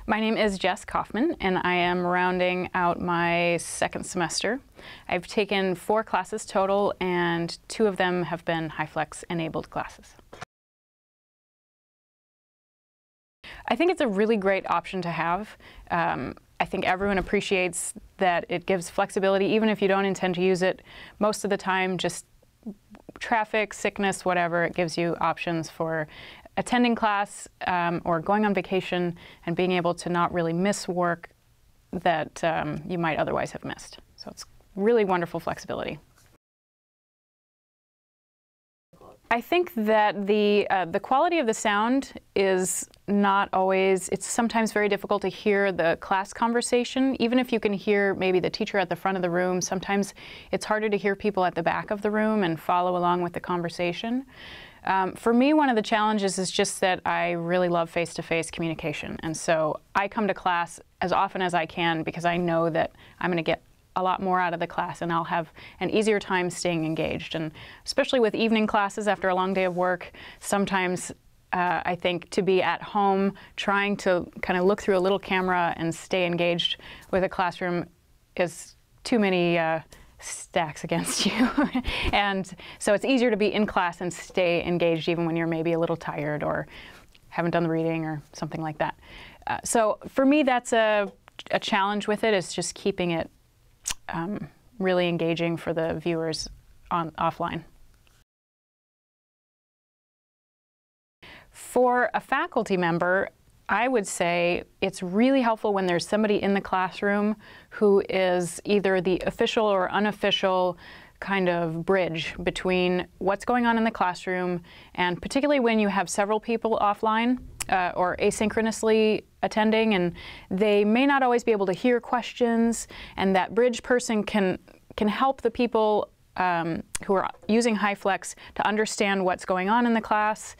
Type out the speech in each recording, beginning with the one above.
My name is Jess Kaufmann, and I am rounding out my second semester. I've taken 4 classes total, and 2 of them have been HyFlex enabled classes. I think it's a really great option to have. I think everyone appreciates that it gives flexibility, even if you don't intend to use it most of the time. Just traffic, sickness, whatever, it gives you options for attending class or going on vacation and being able to not really miss work that you might otherwise have missed. So it's really wonderful flexibility. I think that the quality of the sound is not always, it's sometimes very difficult to hear the class conversation. Even if you can hear maybe the teacher at the front of the room, sometimes it's harder to hear people at the back of the room and follow along with the conversation. For me, one of the challenges is just that I really love face-to-face communication. And so I come to class as often as I can because I know that I'm going to get a lot more out of the class and I'll have an easier time staying engaged. And especially with evening classes after a long day of work, sometimes I think to be at home trying to kind of look through a little camera and stay engaged with a classroom is too many stacks against you. And so it's easier to be in class and stay engaged even when you're maybe a little tired or haven't done the reading or something like that. So for me, that's a challenge with it, is just keeping it really engaging for the viewers offline. For a faculty member, I would say it's really helpful when there's somebody in the classroom who is either the official or unofficial kind of bridge between what's going on in the classroom, and particularly when you have several people offline or asynchronously attending, and they may not always be able to hear questions, and that bridge person can help the people who are using HyFlex to understand what's going on in the class.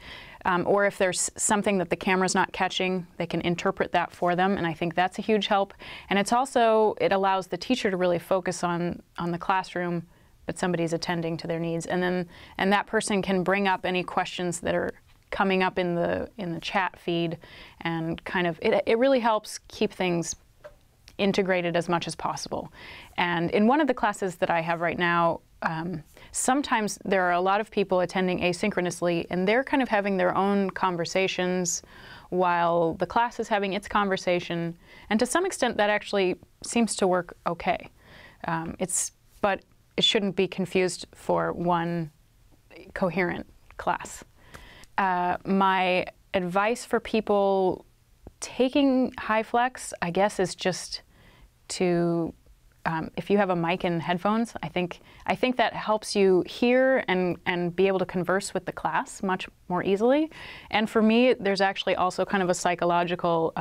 Or if there's something that the camera's not catching, they can interpret that for them, and I think that's a huge help. And it's also, it allows the teacher to really focus on the classroom that somebody's attending to their needs, and that person can bring up any questions that are coming up in the chat feed, and kind of it really helps keep things integrated as much as possible. And in one of the classes that I have right now, sometimes there are a lot of people attending asynchronously, and they're kind of having their own conversations while the class is having its conversation. And to some extent, that actually seems to work okay. But it shouldn't be confused for one coherent class. My advice for people taking HyFlex, I guess, is just to if you have a mic and headphones, I think that helps you hear and be able to converse with the class much more easily. And for me, there's actually also kind of a psychological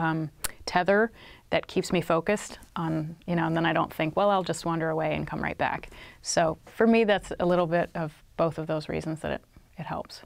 tether that keeps me focused on, and then I don't think, well, I'll just wander away and come right back. So for me, that's a little bit of both of those reasons that it helps.